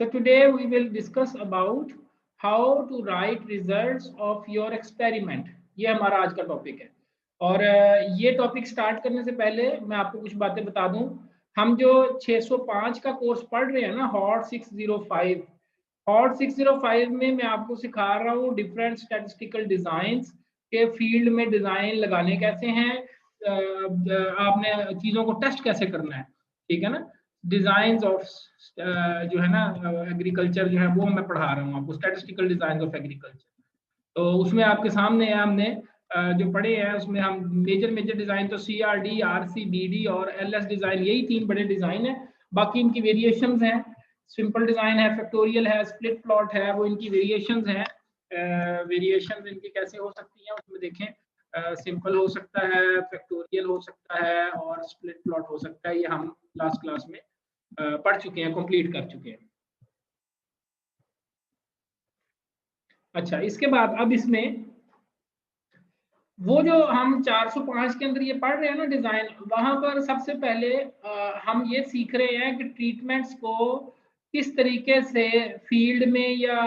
So today we will discuss about how to write results of your experiment. ये हमारा आज का topic है। और ये टॉपिक स्टार्ट करने से पहले मैं आपको कुछ बातें बता दूं। हम जो 605 का कोर्स पढ़ रहे हैं ना, हॉट 605, हॉट 605 में मैं आपको सिखा रहा हूँ डिफरेंट स्टैटिस्टिकल डिजाइंस के फील्ड में डिजाइन लगाने कैसे हैं, आपने चीजों को टेस्ट कैसे करना है, ठीक है ना। डिजाइन ऑफ जो है ना एग्रीकल्चर जो है वो मैं पढ़ा रहा हूँ आपको, स्टैटिस्टिकल डिजाइन ऑफ एग्रीकल्चर। तो उसमें आपके सामने है, हमने जो पढ़े हैं उसमें हम मेजर मेजर डिजाइन तो CRD, RC, BD और LS डिजाइन, यही तीन बड़े डिजाइन है। बाकी इनकी वेरिएशंस हैं, सिंपल डिजाइन है, फैक्टोरियल है, स्प्लिट प्लॉट है, वो इनकी वेरिएशंस हैं। वेरिएशंस इनकी कैसे हो सकती हैं उसमें देखें, सिंपल हो सकता है, फैक्टोरियल हो सकता है और स्प्लिट प्लॉट हो सकता है। ये हम लास्ट क्लास में पढ़ चुके हैं, कंप्लीट कर चुके हैं। अच्छा, इसके बाद अब इसमें वो जो हम 405 के अंदर ये पढ़ रहे हैं ना डिजाइन, वहां पर सबसे पहले हम ये सीख रहे हैं कि ट्रीटमेंट्स को किस तरीके से फील्ड में या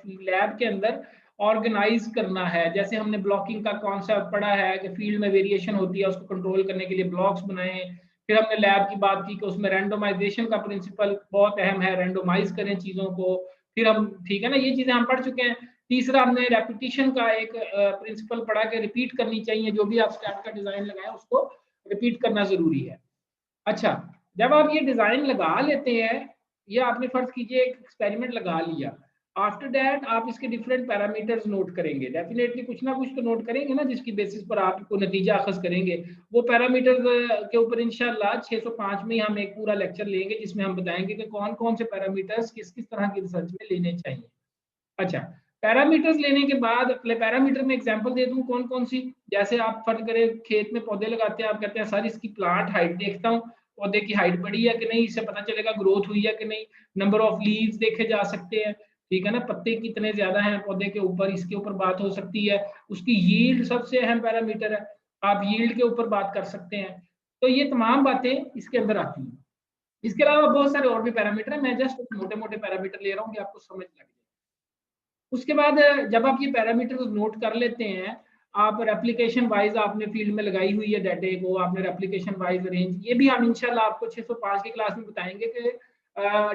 लैब के अंदर ऑर्गेनाइज करना है। जैसे हमने ब्लॉकिंग का कॉन्सेप्ट पढ़ा है कि फील्ड में वेरिएशन होती है, उसको कंट्रोल करने के लिए ब्लॉक्स बनाए। फिर हमने लैब की बात की कि उसमें रैंडोमाइजेशन का प्रिंसिपल बहुत अहम है, रैंडोमाइज करें चीजों को। फिर हम, ठीक है ना, ये चीजें हम पढ़ चुके हैं। तीसरा हमने रेपिटेशन का एक प्रिंसिपल पढ़ा के रिपीट करनी चाहिए, जो भी आप स्टैट का डिजाइन लगाए उसको रिपीट करना जरूरी है। अच्छा, जब आप ये डिजाइन लगा लेते हैं, ये आपने फर्ज कीजिए एक एक्सपेरिमेंट लगा लिया, आफ्टर दैट आप इसके डिफरेंट पैरामीटर्स नोट करेंगे। डेफिनेटली कुछ ना कुछ तो नोट करेंगे ना, जिसकी बेसिस पर आपको नतीजा अखज करेंगे। वो पैरामीटर्स के ऊपर इंशाल्लाह 605 में हम एक पूरा लेक्चर लेंगे, जिसमें हम बताएंगे कि कौन कौन से पैरामीटर्स किस किस तरह की रिसर्च में लेने चाहिए। अच्छा, पैरामीटर्स लेने के बाद पैरामीटर में एग्जांपल दे दूं कौन कौन सी। जैसे आप फर्ज करें खेत में पौधे लगाते हैं, आप कहते हैं सर इसकी प्लांट हाइट देखता हूँ, पौधे की हाइट बढ़ी है कि नहीं, इससे पता चलेगा ग्रोथ हुई है कि नहीं। नंबर ऑफ लीव्स देखे जा सकते हैं, ठीक है ना, पत्ते कितने ज्यादा हैं पौधे के ऊपर, इसके ऊपर बात हो सकती है। उसकी यील्ड सबसे अहम पैरामीटर है, आप यील्ड के ऊपर बात कर सकते हैं। तो ये तमाम बातें इसके अंदर आती हैं। इसके अलावा बहुत सारे और भी पैरामीटर हैं, मैं जस्ट मोटे मोटे पैरामीटर ले रहा हूँ कि आपको समझ लगे। उसके बाद जब आप ये पैरामीटर नोट कर लेते हैं, आप रेप्लिकेशन वाइज आपने फील्ड में लगाई हुई है डाटे को, आपने रेप्लिकेशन वाइज अरेंज, ये भी हम इंशाल्लाह आपको 605 की क्लास में बताएंगे कि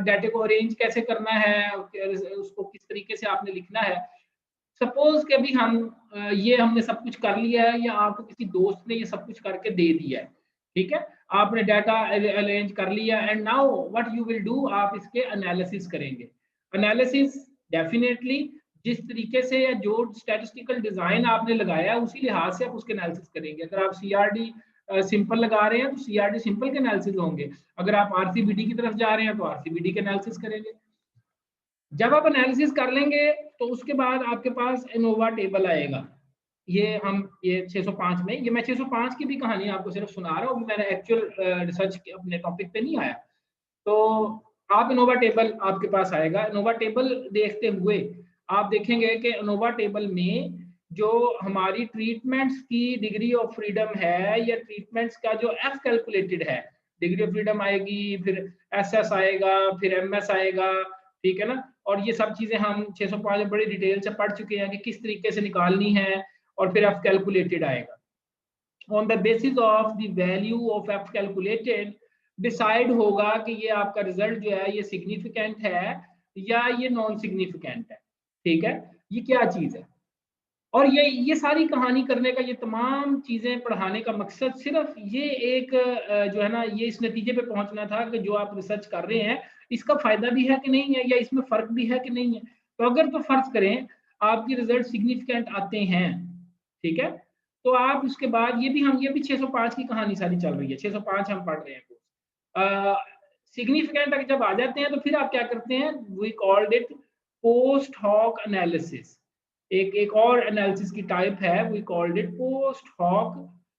डाटे को अरेंज कैसे करना है, उसको किस तरीके से आपने लिखना है। सपोज के अभी हम ये हमने सब कुछ कर लिया है, या आपको किसी दोस्त ने ये सब कुछ करके दे दिया है, ठीक है, आपने डाटा अरेंज कर लिया, and now what you will do, आप इसके एनालिसिस करेंगे। एनालिसिस डेफिनेटली जिस तरीके से या जो स्टैटिस्टिकल डिजाइन आपने लगाया है उसी लिहाज से आप उसके एनालिसिस करेंगे। अगर आप CRD सिंपल लगा रहे हैं तो CRD सिंपल के एनालिसिस होंगे, अगर आप RCBD की तरफ जा रहे हैं तो RCBD के एनालिसिस करेंगे। जब आप एनालिसिस कर लेंगे तो उसके बाद आपके पास एनोवा टेबल आएगा। ये 605 में, ये मैं 605 की भी कहानी आपको सिर्फ सुना रहा हूँ, मैंने एक्चुअल रिसर्च के अपने टॉपिक पे नहीं आया। तो आप इनोवा टेबल आपके पास आएगा। इनोवा टेबल देखते हुए आप देखेंगे कि इनोवा टेबल में जो हमारी ट्रीटमेंट्स की डिग्री ऑफ फ्रीडम है, या ट्रीटमेंट्स का जो F कैलकुलेटेड है, डिग्री ऑफ फ्रीडम आएगी, फिर SS आएगा, फिर MS आएगा, ठीक है ना। और ये सब चीजें हम 605 में बड़ी डिटेल से पढ़ चुके हैं कि किस तरीके से निकालनी है, और फिर F कैलकुलेटेड आएगा। On the basis of the value of F calculated decide होगा कि ये आपका रिजल्ट जो है ये सिग्निफिकेंट है या ये नॉन सिग्निफिकेंट है, ठीक है, ये क्या चीज है। और ये सारी कहानी करने का, ये तमाम चीजें पढ़ाने का मकसद सिर्फ ये एक जो है ना, ये इस नतीजे पे पहुंचना था कि जो आप रिसर्च कर रहे हैं इसका फायदा भी है कि नहीं है, या इसमें फर्क भी है कि नहीं है। तो अगर तो फर्ज करें आपके रिजल्ट सिग्निफिकेंट आते हैं, ठीक है, तो आप उसके बाद ये भी 605 की कहानी सारी चल रही है, 605 हम पढ़ रहे हैं। सिग्निफिकेंट अगर जब आ जाते हैं तो फिर आप क्या करते हैं, we called it post hoc analysis. एक और एनालिसिस की टाइप है, we called it post hoc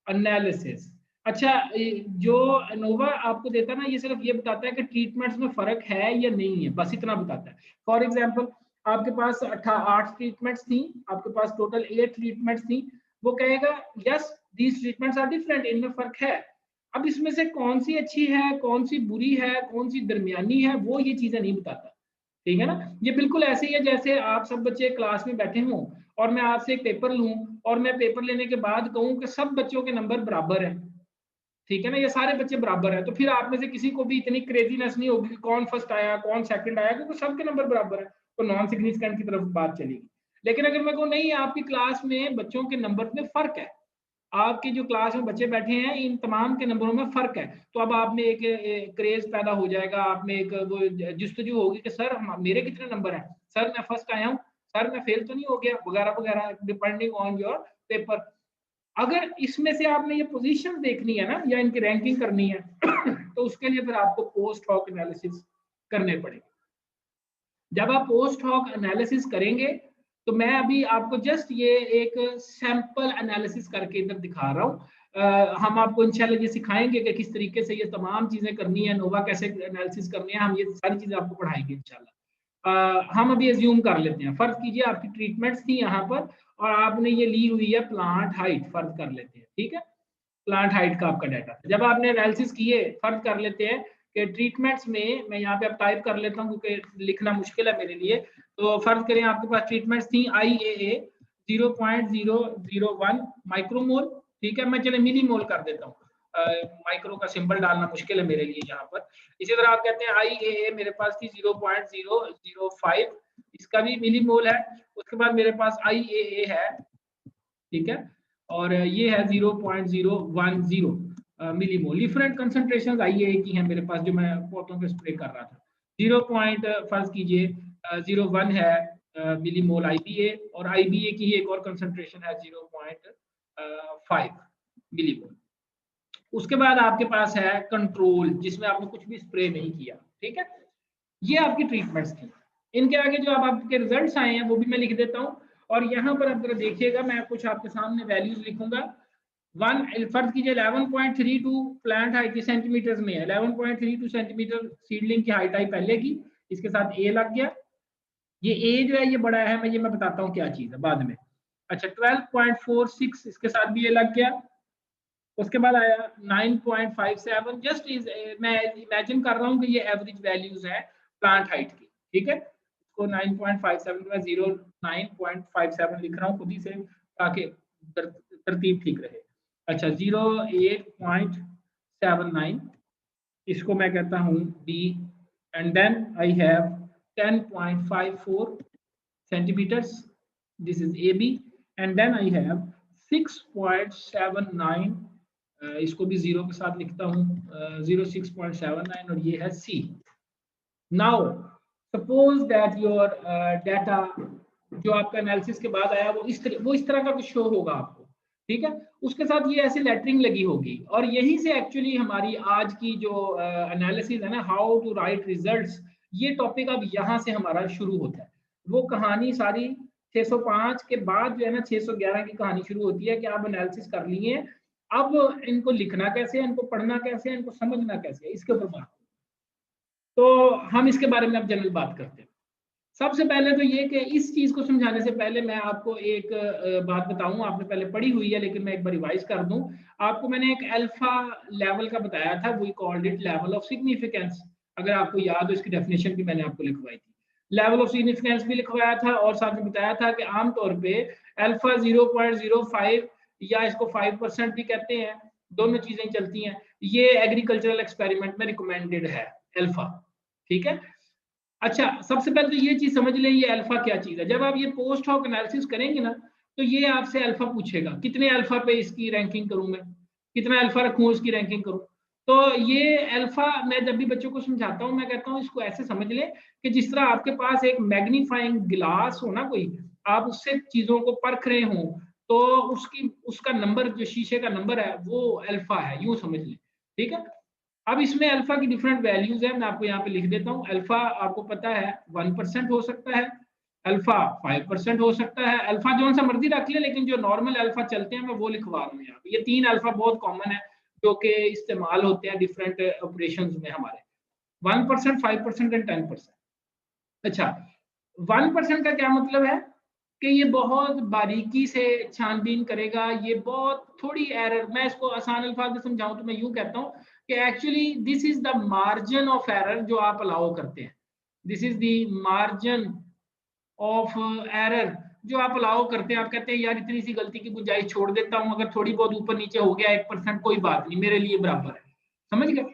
analysis. अच्छा, जो एनोवा आपको देता है ना, ये सिर्फ ये बताता है कि ट्रीटमेंट्स में फर्क है या नहीं है, बस इतना बताता है। फॉर एग्जांपल आपके पास 8 ट्रीटमेंट्स थी, आपके पास टोटल 8 ट्रीटमेंट्स थी, वो कहेगा yes these treatments are different, इनमें फर्क है। अब इसमें से कौन सी अच्छी है, कौन सी बुरी है, कौन सी दरमियानी है, वो ये चीजें नहीं बताता। ठीक है ना। ये बिल्कुल ऐसे ही है जैसे आप सब बच्चे क्लास में बैठे हों और मैं आपसे एक पेपर लूं और मैं पेपर लेने के बाद कहूं कि सब बच्चों के नंबर बराबर हैं। ठीक है ना, ये सारे बच्चे बराबर हैं, तो फिर आप में से किसी को भी इतनी क्रेजीनेस नहीं होगी कि कौन फर्स्ट आया कौन सेकंड आया, क्योंकि सबके नंबर बराबर है, तो नॉन सिग्निफिकेंट की तरफ बात चलेगी। लेकिन अगर मैं कहूँ नहीं, आपकी क्लास में बच्चों के नंबर में फर्क है, आपकी जो क्लास में बच्चे बैठे हैं इन तमाम के नंबरों में फर्क है, तो अब आप में एक क्रेज पैदा हो जाएगा, आप में एक वो जुस्तजू होगी कि सर मेरे कितने नंबर हैं, सर मैं फर्स्ट आया हूँ, सर मैं फेल तो नहीं हो गया, वगैरह वगैरह, डिपेंडिंग ऑन योर पेपर। अगर इसमें से आपने ये पोजीशन देखनी है ना या इनकी रैंकिंग करनी है तो उसके लिए फिर आपको पोस्ट हॉक एनालिसिस करने पड़ेंगे। जब आप पोस्ट हॉक एनालिसिस करेंगे तो मैं अभी आपको जस्ट ये एक सैंपल एनालिसिस करके इधर दिखा रहा हूँ। हम आपको इंशाल्लाह ये सिखाएंगे कि किस तरीके से ये तमाम चीजें करनी है, नोवा कैसे एनालिसिस करनी है, हम ये सारी चीजें आपको पढ़ाएंगे इंशाल्लाह। हम अभी एज्यूम कर लेते हैं, फर्ज कीजिए आपकी ट्रीटमेंट्स थी यहाँ पर और आपने ये ली हुई है प्लांट हाइट, फर्ज कर लेते हैं, ठीक है, प्लांट हाइट का आपका डाटा। जब आपने एनालिसिस किए, फर्ज कर लेते हैं कि ट्रीटमेंट्स में, मैं यहाँ पे अब टाइप कर लेता हूँ क्योंकि लिखना मुश्किल है मेरे लिए, तो फर्ज करें आपके पास ट्रीटमेंट्स थी IAA 0.001 माइक्रोमोल, ठीक है, मैं चले मिली मोल कर देता हूँ, माइक्रो का सिंबल डालना मुश्किल है मेरे लिए यहाँ पर। इसी तरह आप कहते हैं IAA मेरे पास थी 0.005, इसका भी मिली मोल है। उसके बाद मेरे पास IAA है, ठीक है, और ये है 0.010 मिलीमोल। डिफरेंट कंसंट्रेशन IAA की हैं मेरे पास जो मैं पौधों पे स्प्रे कर रहा था। 0. फर्ज कीजिए 01 है मिलीमोल IBA, और IBA की एक और कंसंट्रेशन है 0.5 मिलीमोल। उसके बाद आपके पास है कंट्रोल, जिसमें आपने कुछ भी स्प्रे नहीं किया, ठीक है। ये आपकी ट्रीटमेंट्स थी। इनके आगे जो अब आपके रिजल्ट्स आए हैं वो भी मैं लिख देता हूँ, और यहाँ पर आप जरा देखिएगा, मैं कुछ आपके सामने वैल्यूज लिखूंगा। फर्ज कीजिए 11.32 प्लांट हाइट की सेंटीमीटर में है, 11.32 सेंटीमीटर सीडलिंग की हाइट आई पहले की, इसके साथ ए लग गया। ये ए जो है ये बड़ा है, मैं बताता हूँ क्या चीज है बाद में। अच्छा 12.46 इसके साथ भी ये लग गया। उसके बाद आया 9.57, जस्ट इज मैं इमेजिन कर रहा हूँ कि ये एवरेज वैल्यूज है प्लांट हाइट की, ठीक है। इसको 9.57 में 09.57 लिख रहा हूँ खुद ही से ताकि तरतीब ठीक रहे। अच्छा 08.79 इसको मैं कहता हूँ B, and then I have 10.54 centimetres, this is AB, and then I have 6.79, इसको भी 0 के साथ लिखता हूँ, 06.79, और ये है C। Now suppose that your data जो आपका एनालिसिस के बाद आया वो इस तरह का कुछ शो होगा आपको, ठीक है। उसके साथ ये ऐसी लेटरिंग लगी होगी, और यहीं से एक्चुअली हमारी आज की जो एनालिसिस है ना, हाउ टू राइट रिजल्ट्स, ये टॉपिक अब यहाँ से हमारा शुरू होता है। वो कहानी सारी 605 के बाद जो है ना 611 की कहानी शुरू होती है कि आप एनालिसिस कर लिए, अब इनको लिखना कैसे है, इनको पढ़ना कैसे है, इनको समझना कैसे है, इसके ऊपर बात। तो हम इसके बारे में अब जनरल बात करते हैं। सबसे पहले तो ये कि इस चीज को समझाने से पहले मैं आपको एक बात बताऊं, आपने पहले पढ़ी हुई है लेकिन मैं एक बार रिवाइज कर दूं आपको। मैंने एक अल्फा लेवल का बताया था, we called it level of significance. अगर आपको याद हो इसकी डेफिनेशन भी मैंने आपको लिखवाई थी, लेवल ऑफ सिग्निफिकेंस भी लिखवाया था, और साथ में बताया था कि आमतौर पे अल्फा 0.05 या इसको 5% भी कहते हैं, दोनों चीजें चलती हैं। ये एग्रीकल्चरल एक्सपेरिमेंट में रिकमेंडेड है अल्फा, ठीक है। अच्छा सबसे पहले तो ये चीज समझ लें ये अल्फा क्या चीज है। जब आप ये पोस्ट हॉक एनालिसिस करेंगे ना तो ये आपसे अल्फा पूछेगा, कितने अल्फा पे इसकी रैंकिंग करूं मैं, कितना अल्फा रखूं उसकी रैंकिंग करूं। तो ये अल्फा मैं जब भी बच्चों को समझाता हूं मैं कहता हूं इसको ऐसे समझ ले कि जिस तरह आपके पास एक मैग्नीफाइंग गिलास हो ना, कोई आप उससे चीजों को परख रहे हो, तो उसका नंबर जो शीशे का नंबर है वो अल्फा है, यूं समझ लें, ठीक है। अब इसमें अल्फा की डिफरेंट वैल्यूज है, मैं आपको यहाँ पे लिख देता हूँ। अल्फा आपको पता है 1% हो सकता है, अल्फा 5% हो सकता है, अल्फा जो सा मर्जी रख ले, लेकिन जो नॉर्मल अल्फा चलते हैं मैं वो लिखवा रहा हूँ यहाँ पे। ये 3 अल्फा बहुत कॉमन है जो कि इस्तेमाल होते हैं डिफरेंट ऑपरेशंस में हमारे, 1%, 5% एंड 10%। अच्छा 1% का क्या मतलब है, कि ये बहुत बारीकी से छानबीन करेगा, ये बहुत थोड़ी एरर, मैं इसको आसान अल्फाज में समझाऊं तो मैं यूं कहता हूं कि actually this is the margin of error जो आप अलाउ करते हैं, this is the margin of error जो आप अलाउ करते हैं। आप कहते हैं यार इतनी सी गलती की गुंजाइश छोड़ देता हूं, अगर थोड़ी बहुत ऊपर नीचे हो गया 1% कोई बात नहीं, मेरे लिए बराबर है, समझ गए।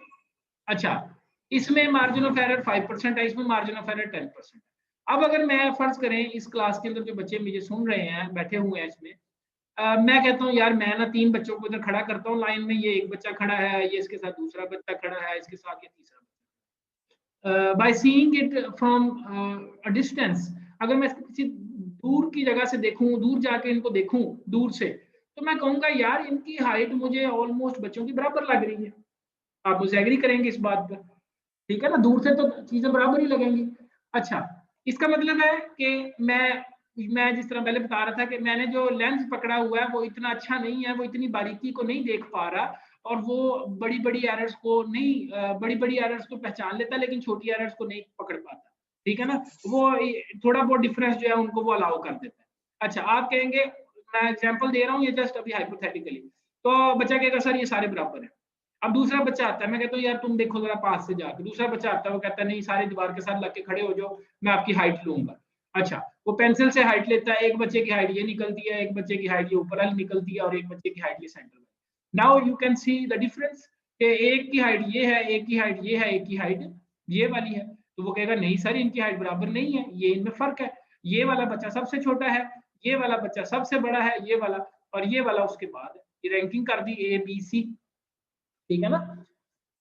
अच्छा, इसमें मार्जिन ऑफ एरर 5% है, इसमें मार्जिन ऑफ एरर 10%। अब अगर मैं फर्ज करें इस क्लास के अंदर जो बच्चे मुझे सुन रहे हैं बैठे हुए हैं इसमें, मैं कहता हूँ यार मैं ना 3 बच्चों को इधर खड़ा करता हूँ लाइन में, ये एक बच्चा खड़ा है, ये इसके साथ दूसरा बच्चा खड़ा है, इसके साथ ये तीसरा बच्चा। By seeing it from a distance, अगर मैं इसको किसी दूर की जगह से देखूं, दूर जाके इनको देखूं दूर से, तो मैं कहूंगा यार इनकी हाइट मुझे ऑलमोस्ट बच्चों की बराबर लग रही है। आप मुझे एग्री करेंगे इस बात पर, ठीक है ना, दूर से तो चीजें बराबर ही लगेंगी। अच्छा, इसका मतलब है कि मैं जिस तरह पहले बता रहा था कि मैंने जो लेंस पकड़ा हुआ है वो इतना अच्छा नहीं है, वो इतनी बारीकी को नहीं देख पा रहा, और वो बड़ी बड़ी एरर्स को नहीं, बड़ी बड़ी एरर्स को पहचान लेता लेकिन छोटी एरर्स को नहीं पकड़ पाता, ठीक है ना, वो थोड़ा बहुत डिफरेंस जो है उनको वो अलाउ कर देता है। अच्छा, आप कहेंगे, मैं एग्जाम्पल दे रहा हूँ ये जस्ट अभी हाइपोथेटिकली, तो बच्चा कहेगा सर ये सारे बराबर है। अब दूसरा बच्चा आता है, मैं कहता हूँ यार तुम देखो जरा पास से जाके, दूसरा बच्चा आता है वो कहता है नहीं सारे दीवार के साथ लग के खड़े हो जाओ, मैं आपकी हाइट लूंगा। अच्छा, वो पेंसिल से हाइट लेता है, एक बच्चे की हाइट ये निकलती है, एक बच्चे की हाइट ये ऊपर वाली निकलती है, और एक बच्चे की हाइट ये सेंटर में। Now you can see the difference कि एक की हाइट ये है, एक की हाइट ये है, एक की हाइट ये वाली है। तो वो कहेगा नहीं सर इनकी हाइट बराबर नहीं है, ये इनमें फर्क है, ये वाला बच्चा सबसे छोटा है, ये वाला बच्चा सबसे बड़ा है, ये वाला, और ये वाला उसके बाद है। ये रैंकिंग कर दी ए बी सी, ठीक है ना।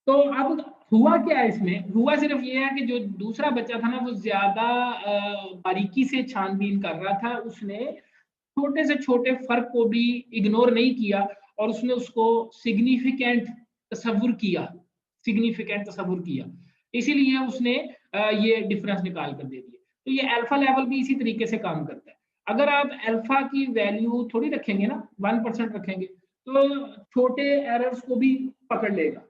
तो अब हुआ क्या है, इसमें हुआ सिर्फ ये है कि जो दूसरा बच्चा था ना वो ज्यादा बारीकी से छानबीन कर रहा था, उसने छोटे से छोटे फर्क को भी इग्नोर नहीं किया, और उसने उसको सिग्निफिकेंट तस्वुर किया, सिग्निफिकेंट तस्वुर किया, इसीलिए उसने ये डिफरेंस निकाल कर दे दिया। तो ये अल्फा लेवल भी इसी तरीके से काम करता है। अगर आप अल्फा की वैल्यू थोड़ी रखेंगे ना, 1% रखेंगे, तो छोटे एरर्स को भी पकड़ लेगा।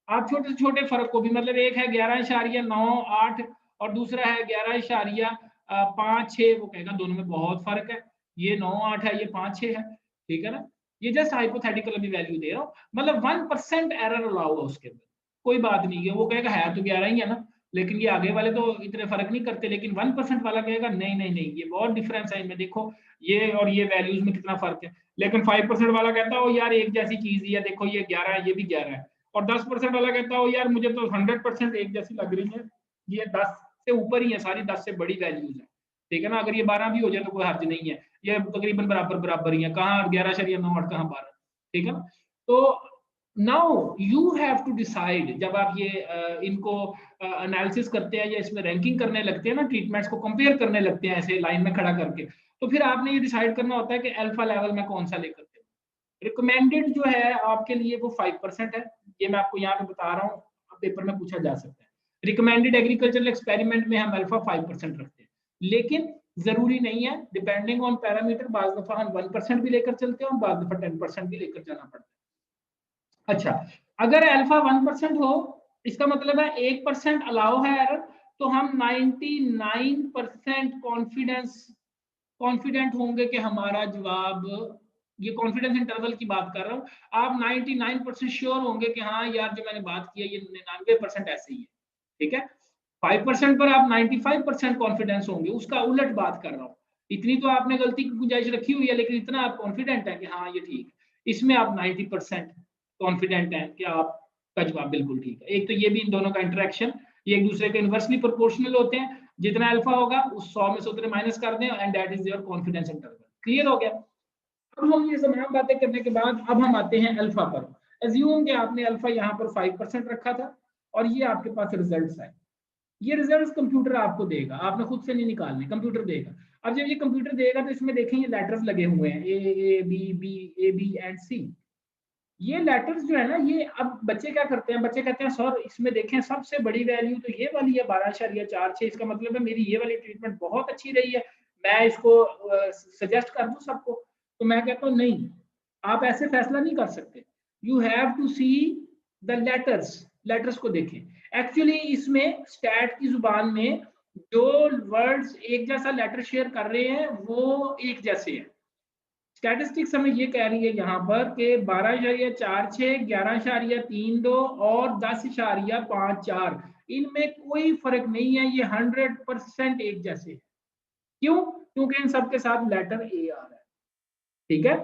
आप छोटे से छोटे फर्क को भी, मतलब एक है 11.98 और दूसरा है 11.56, वो कहेगा दोनों में बहुत फर्क है, ये 9.8 है, ये 5.6 है, ठीक है ना। ये जस्ट हाइपोथेटिकल अभी वैल्यू दे रहा हूँ, मतलब 1% एरर अलाउ है उसके अंदर, कोई बात नहीं है, वो कहेगा है तो 11 ही है ना, लेकिन ये आगे वाले तो इतने फर्क नहीं करते, लेकिन 1% वाला कहेगा नहीं नहीं नहीं ये बहुत डिफरेंस है इनमें, देखो ये और ये वैल्यूज में कितना फर्क है। लेकिन 5% वाला कहता है यार एक जैसी चीज ही है, देखो ये 11 है, ये भी 11 है। और 10% वाला कहता हो यार मुझे तो 100% एक जैसी लग रही है, ये 10 से ऊपर ही है, सारी 10 से बड़ी वैल्यूज है, ठीक है ना। अगर ये 12 भी हो जाए तो कोई हर्ज नहीं है, ये तकरीबन बराबर बराबर ही है, कहाँ 11.98 कहाँ 12, ठीक है ना। तो now you have to decide, जब आप ये इनको एनालिसिस करते हैं या इसमें रैंकिंग करने लगते हैं ना, ट्रीटमेंट्स को कंपेयर करने लगते हैं ऐसे लाइन में खड़ा करके, तो फिर आपने ये डिसाइड करना होता है कि अल्फा लेवल में कौन सा लेकर के। रिकमेंडेड जो है आपके लिए वो 5% है, ये मैं आपको यहाँ पे बता रहा हूँ, पेपर में पूछा जा सकता है। रिकमेंडेड एग्रीकल्चरल एक्सपेरिमेंट में हम अल्फा 5% रखते हैं, लेकिन जरूरी नहीं है, डिपेंडिंग ऑन पैरामीटर, बाज दफा हम 1% भी लेकर चलते हैं और बाज दफा 10% भी लेकर जाना पड़ता है। अच्छा, अगर अल्फा 1% हो, इसका मतलब है 1% अलाउ है एरर, तो हम 99% कॉन्फिडेंट होंगे कि हमारा जवाब, ये कॉन्फिडेंस इंटरवल की बात कर रहा हूँ, आप 99% श्योर होंगे कि हाँ यार जो मैंने बात की है ये 99% ऐसे ही है, ठीक है। 5% पर आप 95% कॉन्फिडेंस होंगे, उसका उलट बात कर रहा हूँ, इतनी तो आपने गलती की गुंजाइश रखी हुई है लेकिन इतना आप कॉन्फिडेंट है कि हाँ ये ठीक है, इसमें आप 90% कॉन्फिडेंट है कि आपका जवाब बिल्कुल ठीक है। एक तो ये भी इन दोनों का इंटरेक्शन, ये एक दूसरे के इनवर्सली प्रोपोर्शनल होते हैं, जितना अल्फा होगा उस 100 में से उतने माइनस कर दें and that is your confidence interval. Clear हो गया। अब हम ये तमाम बातें करने के बाद अब हम आते हैं अल्फा पर। एज्यूम कि आपने अल्फा यहाँ पर 5% रखा था और ये आपके पास रिजल्ट्स आए, ये रिजल्ट्स कंप्यूटर आपको देगा, आपने खुद से नहीं निकालने, कंप्यूटर देगा। अब जब ये कंप्यूटर देगा तो इसमें देखें ये लेटर्स लगे हुए हैं, ए बी एंड सी। ये लेटर्स जो है ना, ये अब बच्चे क्या करते हैं, बच्चे कहते हैं सर इसमें देखें सबसे बड़ी वैल्यू तो ये वाली है 12.46, इसका मतलब है मेरी ये वाली ट्रीटमेंट बहुत अच्छी रही है, मैं इसको सजेस्ट कर दूं सबको। तो मैं कहता हूँ नहीं, आप ऐसे फैसला नहीं कर सकते, you have to see the letters, letters को देखें। एक्चुअली इसमें स्टैट की जुबान में जो वर्ड्स एक जैसा लेटर शेयर कर रहे हैं वो एक जैसे हैं। स्टैटिस्टिक्स हमें ये कह रही है यहाँ पर कि 12.46, 11.32 और 10.54, इनमें कोई फर्क नहीं है, ये 100% एक जैसे हैं। क्यों? क्योंकि इन सबके साथ लेटर ए आ रहा है। ठीक है,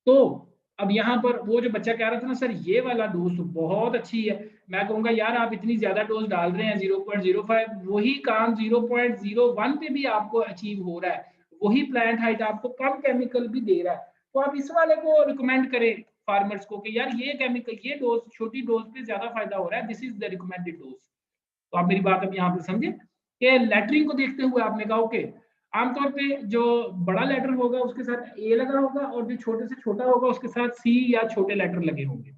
तो अब यहाँ पर वो जो बच्चा कह रहा था ना सर ये वाला डोज तो बहुत अच्छी है, मैं कहूंगा यार आप इतनी ज्यादा डोज डाल रहे हैं 0.05, वही काम 0.01 पे भी आपको अचीव हो रहा है, वही प्लांट हाइट आपको कम केमिकल भी दे रहा है, तो आप इस वाले को रिकमेंड करें फार्मर्स को कि यार ये केमिकल, ये डोज, छोटी डोज पे ज्यादा फायदा हो रहा है, this is the recommended dose. तो आप मेरी बात अब यहाँ पे समझे कि लेटरिंग को देखते हुए आपने कहा ओके, आमतौर पे जो बड़ा लेटर होगा उसके साथ ए लगा होगा और जो छोटे से छोटा होगा उसके साथ सी या छोटे लेटर लगे होंगे।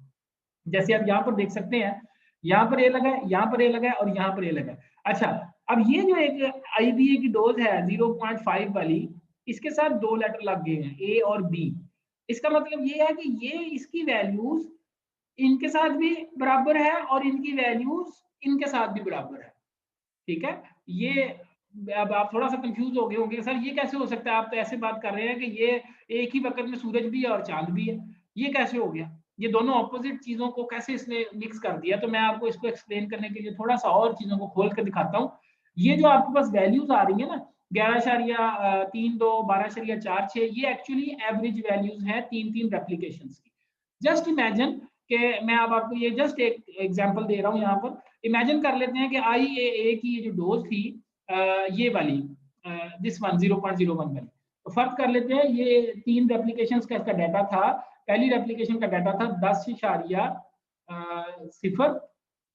जैसे आप यहाँ पर देख सकते हैं, यहाँ पर ए लगा है, यहाँ पर ए लगा है और यहाँ पर ए लगा है। अच्छा, अब ये जो एक आईबीए की डोज है 0.5 वाली, इसके साथ दो लेटर लग गए हैं ए और बी। इसका मतलब ये है कि ये इसकी वैल्यूज इनके साथ भी बराबर है और इनकी वैल्यूज इनके साथ भी बराबर है। ठीक है, ये अब आप थोड़ा सा कंफ्यूज हो गए होंगे सर ये कैसे हो सकता है, आप तो ऐसे बात कर रहे हैं कि ये एक ही वक्त में सूरज भी है और चांद भी है, ये कैसे हो गया, ये दोनों ऑपोजिट चीजों को कैसे इसने मिक्स कर दिया। तो मैं आपको इसको एक्सप्लेन करने के लिए थोड़ा सा और चीजों को खोल कर दिखाता हूँ। ये जो आपके पास वैल्यूज आ रही है ना 11.32, 12.46, ये एक्चुअली एवरेज वैल्यूज हैं तीन तीन रेप्लीकेशन की। जस्ट इमेजिन कि मैं अब आपको ये जस्ट एक एग्जांपल दे रहा हूँ यहाँ पर। इमेजिन कर लेते हैं कि IAA की ये जो डोज थी ये वाली, दिस वन 0.01 वाली, तो फर्क कर लेते हैं, ये तीन रेप्लीकेशन का इसका डाटा था। पहली रेप्लीकेशन का डाटा था 10.0,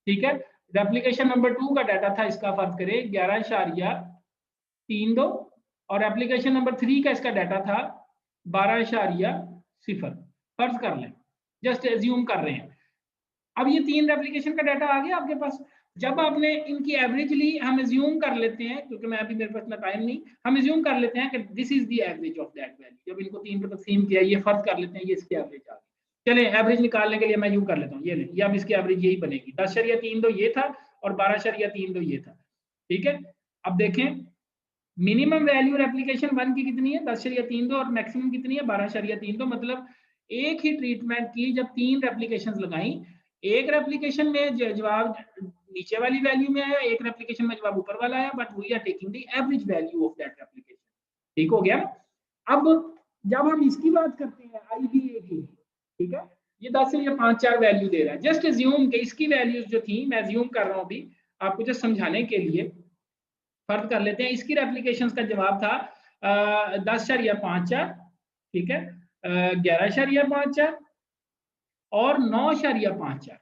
ठीक है। रेप्लीकेशन नंबर 2 का डाटा था, इसका फर्क करें 11.32, और एप्लीकेशन नंबर 3 का इसका डाटा था 12.0। फर्ज कर लें, जस्ट एज्यूम कर रहे हैं, अब ये तीन रेप्लिकेशन का डाटा आ गया आपके पास। जब आपने इनकी एवरेज ली, हम एज्यूम कर लेते हैं, क्योंकि मैं अभी मेरे पास इतना टाइम नहीं, हम एज्यूम कर लेते हैं कि this is the average of that value. जब इनको तीन पे तकसीम किया, ये फर्ज कर लेते हैं ये इसकी एवरेज आ गई। चले एवरेज निकालने के लिए मैं यूं कर लेता हूँ, ये ले, ये अब इसकी एवरेज यही बनेगी, 10.32 ये था और 12.32 ये था। ठीक है, अब देखें मिनिमम वैल्यू रेप्लिकेशन 1 की कितनी है 10.32 और मैक्सिमम कितनी है 12.32। मतलब एक ही ट्रीटमेंट की जब तीन रेप्लिकेशन लगाई, एक रेप्लिकेशन में जवाब नीचे वाली वैल्यू में आया, एक रेप्लिकेशन में जवाब ऊपर वाला आया, but we are taking the average value of that replication. ठीक हो गया। अब जब हम इसकी बात करते हैं आईबीए की, ठीक है, ये 10 से ये 5-4 वैल्यू दे रहा है, जस्ट एज्यूम कि इसकी वैल्यूज जो थी, मैं एज्यूम कर रहा हूँ अभी आपको जस्ट समझाने के लिए, फर्क कर लेते हैं। इसकी रेप्लिकेशन का जवाब था 10.54, ठीक है, 11.54 और 9.54,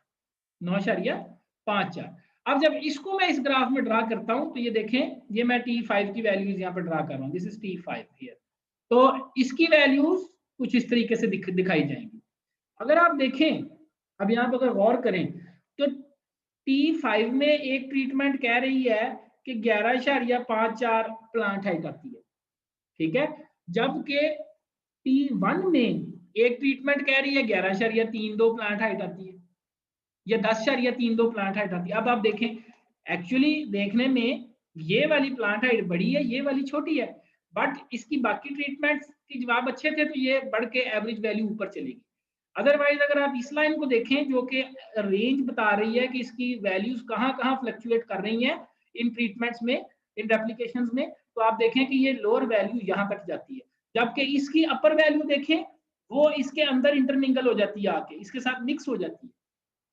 9.54। अब जब इसको मैं इस ग्राफ में ड्रा करता हूं तो ये देखें, ये मैं T5 की वैल्यूज यहाँ पर ड्रा कर रहा हूँ, दिस इज T5 हियर। तो इसकी वैल्यूज कुछ इस तरीके से दिखाई जाएंगी। अगर आप देखें, अब यहाँ पर अगर गौर करें तो T5 में एक ट्रीटमेंट कह रही है कि 11.54 प्लांट हाइट आती है, ठीक है, जबकि T1 में एक ट्रीटमेंट कह रही है 11.32 प्लांट हाइट आती है, या 10.32 प्लांट हाइट आती है। अब आप देखें, एक्चुअली देखने में ये वाली प्लांट हाइट बड़ी है, ये वाली छोटी है, बट इसकी बाकी ट्रीटमेंट्स के जवाब अच्छे थे तो ये बढ़ के एवरेज वैल्यू ऊपर चलेगी। अदरवाइज अगर आप इस लाइन को देखें जो कि रेंज बता रही है कि इसकी वैल्यूज कहाँ कहाँ फ्लक्चुएट कर रही हैं इन ट्रीटमेंट्स में, इन रेप्लिकेशंस में, तो आप देखें कि ये लोअर वैल्यू यहाँ तक जाती है, जबकि इसकी अपर वैल्यू देखें वो इसके अंदर इंटरमिंगल हो जाती है, आके इसके साथ मिक्स हो जाती है।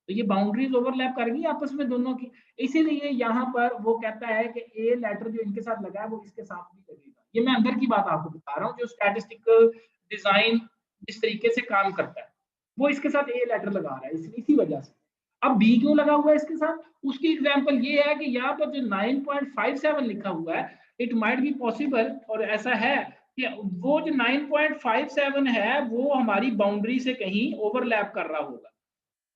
तो ये बाउंड्रीज ओवरलैप कर गई आपस में दोनों की, इसीलिए यहाँ पर वो कहता है कि ए लेटर जो इनके साथ लगा है वो इसके साथ भी लगेगा। ये मैं अंदर की बात आपको बता रहा हूँ, जो स्टैटिस्टिकल डिजाइन जिस तरीके से काम करता है वो इसके साथ ए लेटर लगा रहा है, इसी वजह से। अब बी क्यों लगा हुआ है इसके साथ, उसकी एग्जांपल ये है कि यहाँ पर जो 9.57 लिखा हुआ है, इट माइट बी पॉसिबल, और ऐसा है कि वो जो 9.57 है वो हमारी बाउंड्री से कहीं ओवरलैप कर रहा होगा।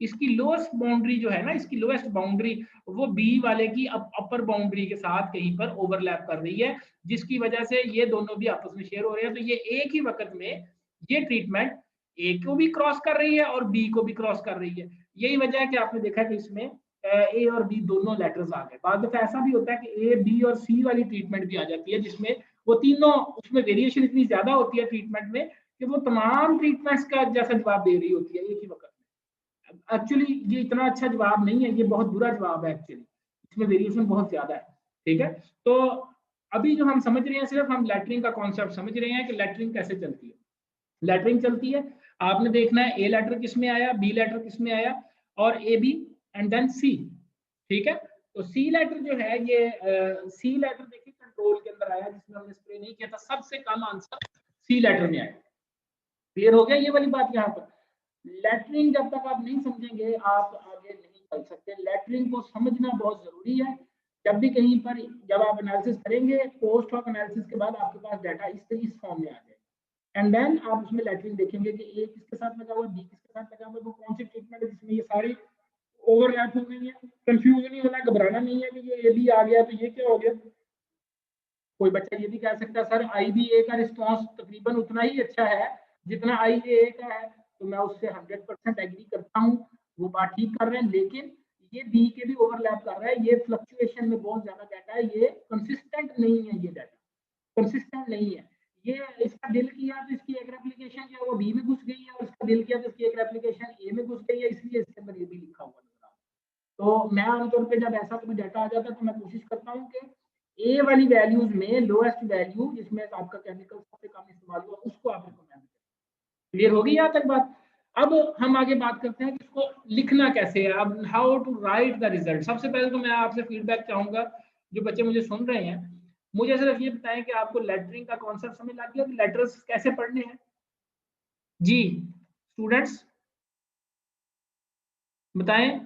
इसकी लोएस्ट बाउंड्री जो है ना, इसकी लोएस्ट बाउंड्री वो बी वाले की अपर बाउंड्री के साथ कहीं पर ओवरलैप कर रही है, जिसकी वजह से ये दोनों भी आपस में शेयर हो रहे हैं। तो ये एक ही वक्त में ये ट्रीटमेंट ए को भी क्रॉस कर रही है और बी को भी क्रॉस कर रही है। यही वजह है कि आपने देखा कि इसमें ए और बी दोनों लेटर्स आ गए। बाद दफा ऐसा भी होता है कि ए बी और सी वाली ट्रीटमेंट भी आ जाती है, जिसमें वो तीनों, उसमें वेरिएशन इतनी ज्यादा होती है ट्रीटमेंट में कि वो तमाम ट्रीटमेंट्स का जैसा जवाब दे रही होती है एक ही वक्त में। एक्चुअली ये इतना अच्छा जवाब नहीं है, ये बहुत बुरा जवाब है एक्चुअली, इसमें वेरिएशन बहुत ज्यादा है। ठीक है, तो अभी जो हम समझ रहे हैं, सिर्फ हम लेटरिंग का कॉन्सेप्ट समझ रहे हैं कि लेटरिंग कैसे चलती है। लेटरिंग चलती है, आपने देखना है ए लेटर किस में आया, बी लेटर किस में आया, और ए बी एंड देन सी। ठीक है, तो सी लेटर जो है ये सी लेटर देखिए कंट्रोल के अंदर आया, जिसमें हमने स्प्रे नहीं किया था, सबसे कम आंसर सी लेटर में आया। क्लियर हो गया ये वाली बात। यहाँ पर लेटरिंग जब तक आप नहीं समझेंगे आप आगे नहीं चल सकते। लेटरिंग को समझना बहुत जरूरी है। जब भी कहीं पर जब आप एनालिसिस करेंगे, पोस्ट ऑफ एनालिसिस के बाद आपके पास डाटा इस फॉर्म में आ जाए, एंड देन आप उसमें लेटरिंग देखेंगे कि ए किसके साथ लगा हुआ है, बी किसके साथ लगा हुआ है, वो कौन सी ट्रीटमेंट है जिसमें ये सारी ओवरलैप हो गई है। कंफ्यूज नहीं होना, घबराना नहीं है कि ये ए बी आ गया तो ये क्या हो गया। कोई बच्चा ये भी कह सकता है सर आई बी ए का रिस्पॉन्स तकरीबन उतना ही अच्छा है जितना आई ए का है, तो मैं उससे 100% एग्री करता हूँ, वो बात ठीक कर रहे हैं, लेकिन ये बी के भी ओवरलैप कर रहा है, ये फ्लक्चुएशन में बहुत ज्यादा डाटा है, ये कंसिस्टेंट नहीं है, ये डाटा कंसिस्टेंट नहीं है। ये इसका दिल किया तो इसकी एक रेप्लिकेशन जो है वो बी में घुस गई है, और इसका दिल किया तो इसकी एक रेप्लिकेशन ए में घुस गई है, इसलिए इसके अंदर ये भी लिखा हुआ नजर आ रहा है। तो मैं आमतौर पर जब ऐसा कोई डाटा आ जाता है तो मैं कोशिश करता हूँ कि ए वाली वैल्यूज में लोएस्ट वैल्यू जिसमें आपका केमिकल सबसे कम इस्तेमाल हुआ उसको आप रिकमेंड करें। क्लियर होगी यहाँ तक बात। अब हम आगे बात करते हैं कि इसको लिखना कैसे है। अब how to write the result. सबसे पहले तो मैं आपसे फीडबैक चाहूंगा, जो बच्चे मुझे सुन रहे हैं, मुझे सिर्फ ये बताएं कि आपको लेटरिंग का कॉन्सेप्ट समझ लग गया कि लेटर्स कैसे पढ़ने हैं। जी स्टूडेंट्स बताएं।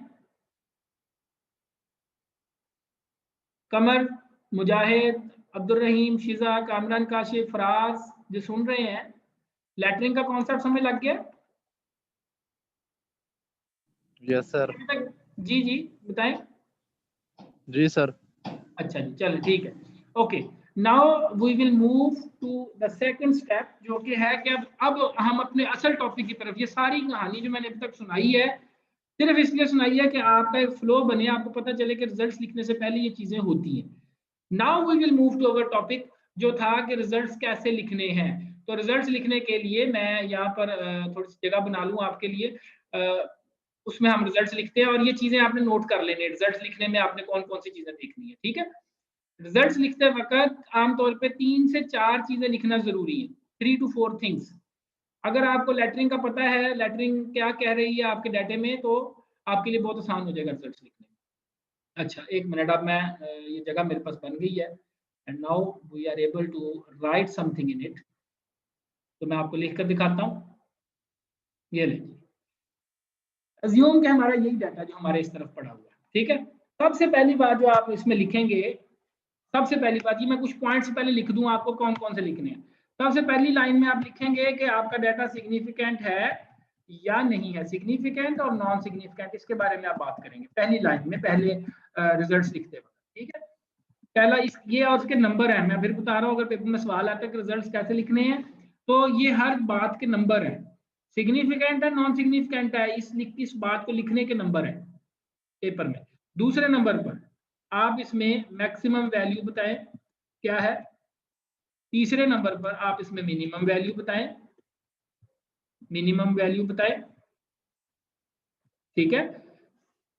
कमर, मुजाहिद, अब्दुल रहीम, शिजा, कामरान, काशिफ, फराज जो सुन रहे हैं, लेटरिंग का कॉन्सेप्ट समझ लग गया? Yes sir. जी जी बताएं। जी सर। अच्छा जी चलो ठीक है, okay. Now we will move to the second step, जो कि है कि अब हम अपने असल टॉपिक की तरफ। ये सारी कहानी जो मैंने अभी तक सुनाई है सिर्फ इसलिए सुनाई है कि आपका एक फ्लो बने, आपको पता चले कि रिजल्ट्स लिखने से पहले ये चीजें होती हैं। Now we will move to our topic, जो था कि रिजल्ट्स कैसे लिखने हैं। तो रिजल्ट्स लिखने के लिए मैं यहाँ पर थोड़ी सी जगह बना लूँ आपके लिए, उसमें हम रिजल्ट्स लिखते हैं, और ये चीजें आपने नोट कर लेने। रिजल्ट्स लिखने में आपने कौन कौन सी चीजें देखनी है, ठीक है। रिजल्ट्स लिखते वक्त आमतौर पे 3 से 4 चीजें लिखना जरूरी है, 3 to 4 थिंग्स। अगर आपको लेटरिंग का पता है, लेटरिंग क्या कह रही है आपके डाटे में, तो आपके लिए बहुत आसान हो जाएगा रिजल्ट्स लिखने में। अच्छा एक मिनट, अब मैं ये जगह मेरे पास बन गई है, and now we are able to write something in it. तो मैं आपको लिख कर दिखाता हूँ, ये ले। अज्यूम कि हमारा यही डाटा जो हमारे इस तरफ पड़ा हुआ है, ठीक है। सबसे पहली बात जो आप इसमें लिखेंगे, सबसे पहली बात, ये मैं कुछ पॉइंट्स पहले लिख दूं आपको कौन कौन से लिखने हैं। सबसे पहली लाइन में आप लिखेंगे कि आपका डाटा सिग्निफिकेंट है या नहीं है। सिग्निफिकेंट और नॉन सिग्निफिकेंट, इसके बारे में आप बात करेंगे पहली लाइन में, पहले रिजल्ट्स लिखते वक्त, ठीक है। पहला इस ये और उसके नंबर है, मैं फिर बता रहा हूँ, अगर पेपर में सवाल आता है कि रिजल्ट्स कैसे लिखने हैं, तो ये हर बात के नंबर है। सिग्निफिकेंट है, नॉन सिग्निफिकेंट है, इस बात को लिखने के नंबर है पेपर में। दूसरे नंबर पर आप इसमें मैक्सिमम वैल्यू बताएं क्या है। तीसरे नंबर पर आप इसमें मिनिमम वैल्यू बताएं, मिनिमम वैल्यू बताएं, ठीक है।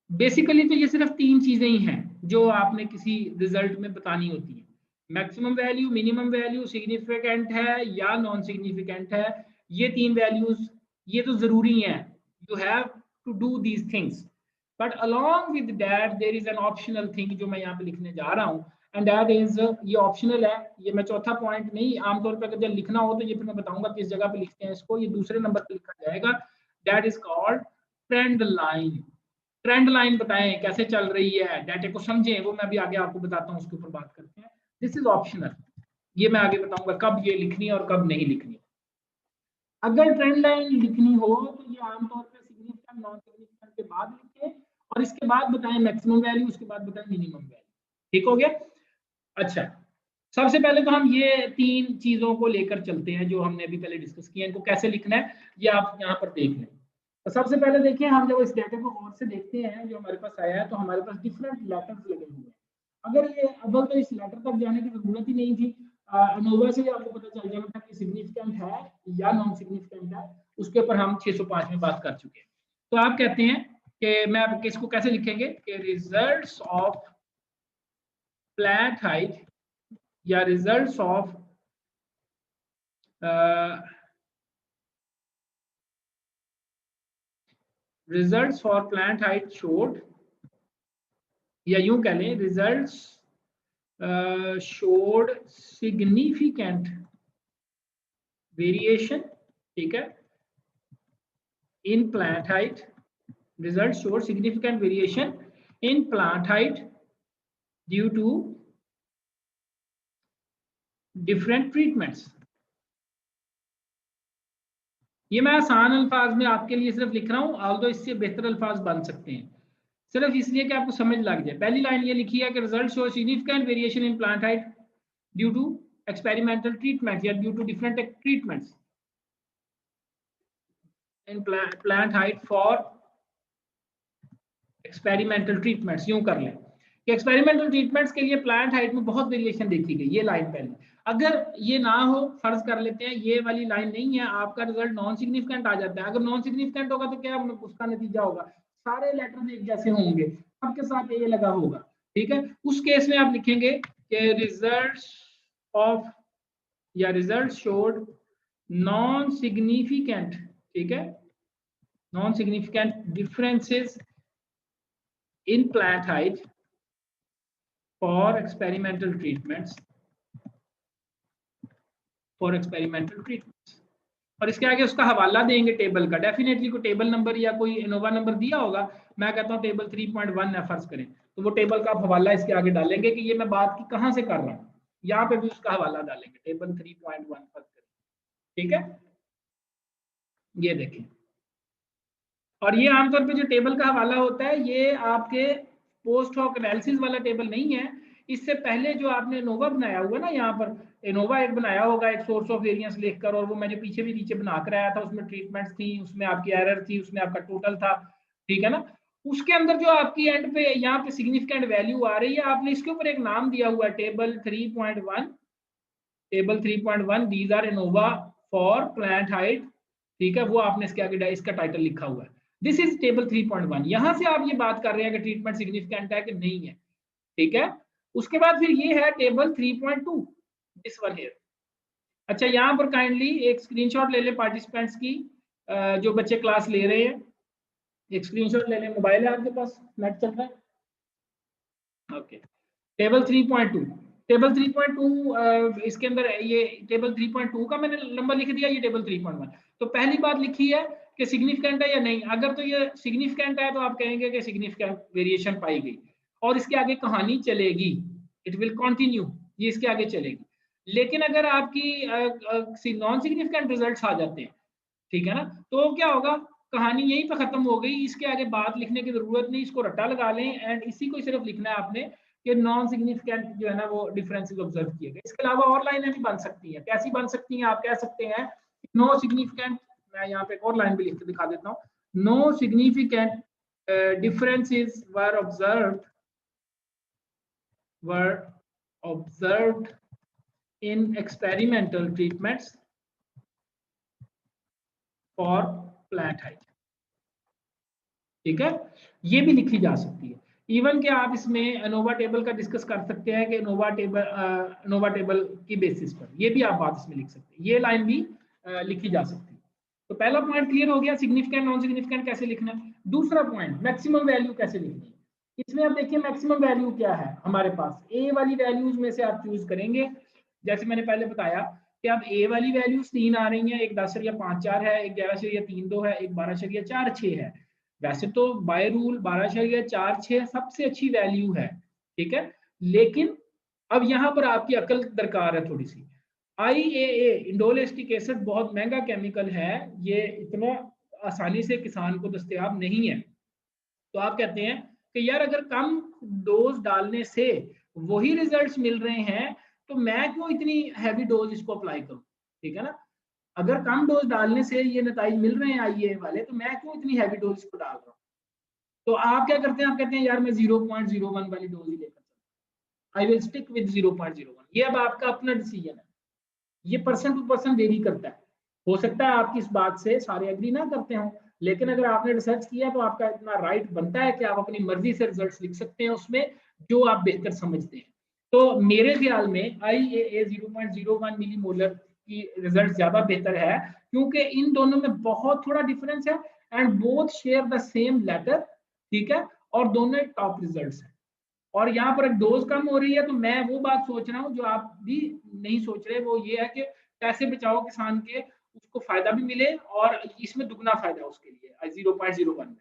बेसिकली तो ये सिर्फ 3 चीजें ही हैं जो आपने किसी रिजल्ट में बतानी होती है। Maximum value, minimum value, significant है या नॉन सिग्निफिकेंट है, ये 3 वैल्यूज ये तो जरूरी हैं। You have to do these things, but along with that there is an optional thing जो मैं यहाँ पे लिखने जा रहा हूँ, एंड दैट इज, ये ऑप्शनल है। ये मैं चौथा पॉइंट नहीं, आमतौर पर अगर जब लिखना हो तो ये फिर मैं बताऊंगा किस जगह पे लिखते हैं इसको, ये दूसरे नंबर पे लिखा जाएगा। That is called trend line. Trend line बताएं कैसे चल रही है, डाटा को समझें, वो मैं भी आगे आपको बताता हूँ, उसके ऊपर बात करते हैं। दिस इज ऑप्शनल, ये मैं आगे बताऊंगा कब ये लिखनी है और कब नहीं लिखनी। अगर ट्रेंड लाइन लिखनी हो तो ये आमतौर पर सिग्निफिकेंट नॉन सिग्निफिकेंट के बाद लिखें, और इसके बाद बताएं मैक्सिमम वैल्यू, उसके बाद बताएं मिनिमम वैल्यू, ठीक हो गया। अच्छा सबसे पहले तो हम ये 3 चीजों को लेकर चलते हैं जो हमने अभी पहले डिस्कस किया, इनको कैसे लिखना है ये आप यहाँ पर देख लें। तो सबसे पहले देखिए, हम जब इस डेटा को गौर से देखते हैं जो हमारे पास आया है, तो हमारे पास डिफरेंट लेटर्स लगे हुए हैं। अगर ये अव्वल तो इस लेटर तक जाने की जरूरत ही नहीं थी, अनोवा से ही आपको पता चल जाना था कि सिग्निफिकेंट है या नॉन सिग्निफिकेंट है। उसके ऊपर हम 605 में बात कर चुके हैं। तो आप कहते हैं कि मैं अब इसको कैसे लिखेंगे कि रिजल्ट्स ऑफ फ्लैट हाइट या results of results for plant height showed, या यूं कह लें रिजल्ट्स शोड सिग्निफिकेंट वेरिएशन, ठीक है, in plant height, result showed significant variation in plant height due to different treatments. ये मैं आसान अल्फाज में आपके लिए सिर्फ लिख रहा हूं, ऑल्दो इससे बेहतर अल्फाज बन सकते हैं, सिर्फ इसलिए कि आपको समझ लग जाए। पहली लाइन ये लिखी है कि result show significant variation in plant height due to experimental treatment या due to different treatments in plant height for experimental treatments. यूं कर लें कि एक्सपेरिमेंटल ट्रीटमेंट्स के लिए प्लांट हाइट में बहुत वेरिएशन देखी गई। ये लाइन पहले, अगर ये ना हो, फर्ज कर लेते हैं ये वाली लाइन नहीं है, आपका रिजल्ट नॉन सिग्निफिकेंट आ जाता है। अगर नॉन सिग्निफिकेंट होगा तो क्या उसका नतीजा होगा, सारे लेटर एक जैसे होंगे, आपके साथ ये लगा होगा, ठीक है। उस केस में आप लिखेंगे कि रिजल्ट्स ऑफ या रिजल्ट शोड नॉन सिग्निफिकेंट, ठीक है, non significant differences in plant height for experimental treatments, for experimental treatments। और इसके आगे उसका हवाला देंगे टेबल का, डेफिनेटली कोई टेबल नंबर या कोई इनोवा नंबर दिया होगा। मैं कहता हूँ टेबल 3.1 है फर्ज करें, तो वो टेबल का आप हवाला इसके आगे डालेंगे कि ये मैं बात की कहाँ से कर रहा हूँ, यहाँ पे भी उसका हवाला डालेंगे टेबल 3.1 फर्ज करें, ठीक है। ये देखें, और ये आमतौर पे जो टेबल का हवाला होता है ये आपके पोस्ट हॉक एनालिसिस वाला टेबल नहीं है। इससे पहले जो आपने इनोवा बनाया हुआ ना, यहाँ पर इनोवा एक बनाया होगा एक सोर्स ऑफ वेरिएंस लिखकर, और वो मैंने पीछे भी नीचे बना कर आया था, उसमें ट्रीटमेंट्स थी, उसमें आपकी एरर थी, उसमें आपका टोटल था, ठीक है ना। उसके अंदर जो आपकी एंड पे यहाँ पे सिग्निफिकेंट वैल्यू आ रही है, आपने इसके ऊपर एक नाम दिया हुआ है table 3.1, table 3.1 these are ANOVA for plant height, ठीक है, वो आपने इसके आगे इसका टाइटल लिखा हुआ है, दिस इज टेबल 3.1। यहां से आप ये बात कर रहे हैं कि ट्रीटमेंट सिग्निफिकेंट है कि नहीं है, ठीक है। उसके बाद फिर ये है टेबल 3.2, दिस वन हियर। अच्छा, यहाँ पर काइंडली एक स्क्रीनशॉट ले ले पार्टिसिपेंट्स की, जो बच्चे क्लास ले रहे हैं, एक स्क्रीनशॉट ले ले, मोबाइल है आपके पास, नेट चल रहा है, ओके। टेबल 3.2, टेबल 3.2 इसके अंदर ये टेबल 3.2 का मैंने नंबर लिख दिया, ये टेबल 3.1। तो पहली बात लिखी है कि सिग्निफिकेंट है या नहीं। अगर तो ये सिग्निफिकेंट है तो आप कहेंगे कि सिग्निफिकेंट वेरिएशन पाई गई, और इसके आगे कहानी चलेगी, इट विल कंटिन्यू, ये इसके आगे चलेगी। लेकिन अगर आपकी नॉन सिग्निफिकेंट रिजल्ट्स आ जाते हैं, ठीक है ना, तो क्या होगा, कहानी यहीं पर खत्म हो गई, इसके आगे बात लिखने की जरूरत नहीं, इसको रट्टा लगा लें एंड इसी को सिर्फ लिखना है आपने कि नॉन सिग्निफिकेंट जो है ना वो डिफरेंसेस ऑब्जर्व किए गए। इसके अलावा और लाइनें भी बन सकती हैं, कैसी बन सकती हैं, आप कह सकते हैं नो सिग्निफिकेंट, मैं यहाँ पे एक और लाइन भी लिख के दिखा देता हूँ, no significant differences were observed in experimental treatments for plant height, ठीक है, ये भी लिखी जा सकती है। इवन कि आप इसमें एनोवा टेबल का डिस्कस कर सकते हैं कि एनोवा टेबल की बेसिस पर ये भी आप बात इसमें लिख सकते हैं, ये लाइन भी लिखी जा सकती है। तो पहला पॉइंट क्लियर हो गया, सिग्निफिकेंट नॉन सिग्निफिकेंट कैसे लिखना है। दूसरा पॉइंट, मैक्सिमम वैल्यू कैसे लिखनी है। इसमें आप देखिए मैक्सिमम वैल्यू क्या है हमारे पास, ए वाली वैल्यूज में से आप चूज करेंगे। जैसे मैंने पहले बताया कि अब ए वाली वैल्यूज 3 आ रही हैं, एक 10.54 है, एक 11.32 है, एक 12.46 है। वैसे तो बाय रूल 12.46 सबसे अच्छी वैल्यू है, ठीक है, लेकिन अब यहाँ पर आपकी अकल दरकार है थोड़ी सी। IAA इंडोल एसिटिक एसिड बहुत महंगा केमिकल है, ये इतना आसानी से किसान को दस्तयाब नहीं है। तो आप कहते हैं कि यार अगर कम डोज डालने से वही रिजल्ट्स मिल रहे हैं तो मैं क्यों इतनी हैवी डोज इसको अप्लाई करूं, ठीक है ना। अगर कम डोज डालने से ये नतीजे मिल रहे हैं आईए वाले, तो मैं क्यों इतनी हैवी डोज को डाल रहा हूँ? तो आप क्या करते हैं, आप कहते हैं यार मैं 0.01 वाली डोज ही लेकर चलूं, आई विल स्टिक विद 0.01। ये अब आपका अपना डिसीजन है, ये पर्सन टू पर्सन वेरी करता है। हो सकता है आपकी इस बात से सारे एग्री ना करते हो, लेकिन अगर आपने रिसर्च किया तो आपका इतना राइट बनता है कि आप अपनी मर्जी से रिजल्ट्स लिख सकते हैं उसमें जो आप बेहतर समझते हैं। तो मेरे ख्याल में IAA 0.01 मिलीमोलर की रिजल्ट ज्यादा बेहतर है, क्योंकि इन दोनों में बहुत थोड़ा डिफरेंस है and both share the same letter, ठीक है, और दोनों टॉप रिजल्ट्स हैं। और यहाँ पर डोज कम हो रही है, तो मैं वो बात सोच रहा हूँ जो आप भी नहीं सोच रहे, वो ये है कि पैसे बचाओ किसान के, उसको फायदा भी मिले और इसमें दुगना फायदा उसके लिए 0.01 में।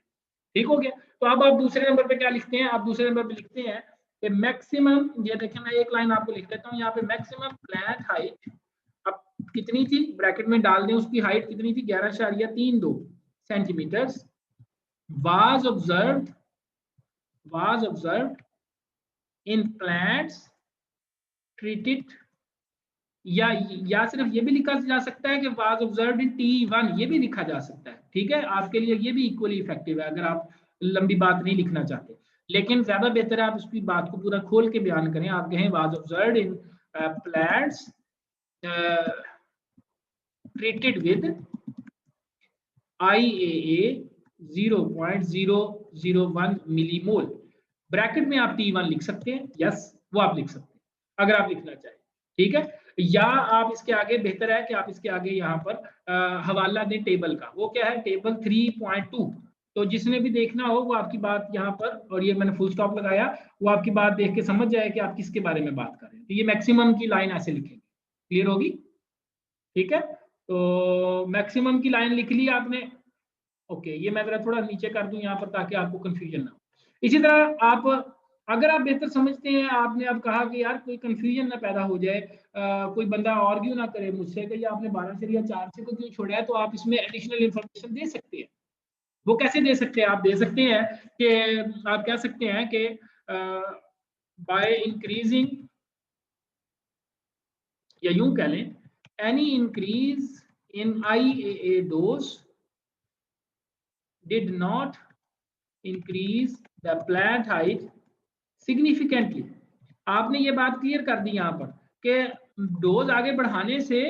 ठीक हो गया। तो अब आप दूसरे नंबर पे क्या लिखते हैं, आप दूसरे नंबर पे लिखते हैं कि मैक्सिमम, ये देखिए मैं एक लाइन आपको लिख देता हूँ यहाँ पे, मैक्सिमम प्लांट हाइट अब कितनी थी, ब्रैकेट में डाल दें उसकी हाइट कितनी थी, 11.32 centimetre, was observed in plants treated, या सिर्फ ये भी लिखा जा सकता है कि वाज ऑब्जर्व्ड इन T1, ये भी लिखा जा सकता है। ठीक है, आपके लिए ये भी इक्वली इफेक्टिव है अगर आप लंबी बात नहीं लिखना चाहते, लेकिन ज्यादा बेहतर है आप उसकी बात को पूरा खोल के बयान करें। आप कहें was observed in plants treated with IAA 0.001 millimole, bracket में आप T1 लिख सकते हैं, यस वो आप लिख सकते हैं अगर आप लिखना चाहें। ठीक है, या आप इसके आगे बेहतर है कि आप इसके आगे यहाँ पर हवाला दें टेबल का, वो क्या है, टेबल 3.2। तो जिसने भी देखना हो वो आपकी बात यहाँ पर, और ये मैंने फुल स्टॉप लगाया, वो आपकी बात देख के समझ जाए कि आप किसके बारे में बात कर रहे हैं। तो ये मैक्सिमम की लाइन ऐसे लिखेंगे, क्लियर होगी? ठीक है, तो मैक्सिमम की लाइन लिख ली आपने। ओके, ये मैं जरा थोड़ा नीचे कर दूं यहाँ पर ताकि आपको कंफ्यूजन ना हो। इसी तरह आप अगर आप बेहतर समझते हैं, आपने अब कहा कि यार कोई कंफ्यूजन ना पैदा हो जाए, कोई बंदा आर्ग्यू ना करे मुझसे कि ये आपने 12 से या 4 से को क्यों छोड़ा है, तो आप इसमें एडिशनल इंफॉर्मेशन दे सकते हैं। वो कैसे दे सकते हैं, आप दे सकते हैं कि आप कह सकते हैं कि बाय इंक्रीजिंग, या यूं कह लें, any increase in IAA dose did not increase the plant height significantly। आपने ये बात क्लियर कर दी यहाँ पर कि डोज आगे बढ़ाने से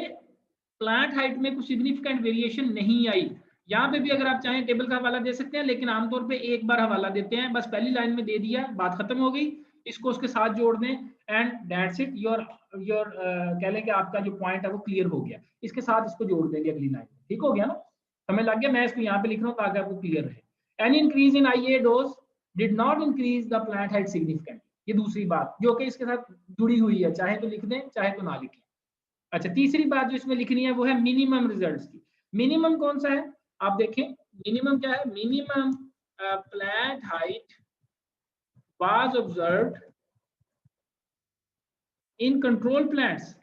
प्लांट हाइट में कुछ सिग्निफिकेंट वेरिएशन नहीं आई। यहाँ पे भी अगर आप चाहें टेबल का हवाला दे सकते हैं, लेकिन आमतौर पे एक बार हवाला देते हैं, बस पहली लाइन में दे दिया, बात खत्म हो गई, इसको उसके साथ जोड़ दें एंड दैट्स इट, योर कह लें कि आपका जो पॉइंट है वो क्लियर हो गया, इसके साथ इसको जोड़ देंगे अगली लाइन। ठीक हो गया ना, समझ लग गया? मैं इसको यहाँ पे लिख रहा हूँ ताकि आपको क्लियर रहे। Any increase in IAA dose did not increase the plant height significant, ये दूसरी बात जो कि इसके साथ जुड़ी हुई है, चाहे तो लिख दें चाहे तो ना लिखें। अच्छा, तीसरी बात जो इसमें लिखनी है वो है मिनिमम रिजल्ट्स की। मिनिमम कौन सा है, आप देखें मिनिमम क्या है, minimum plant height was observed in control plants,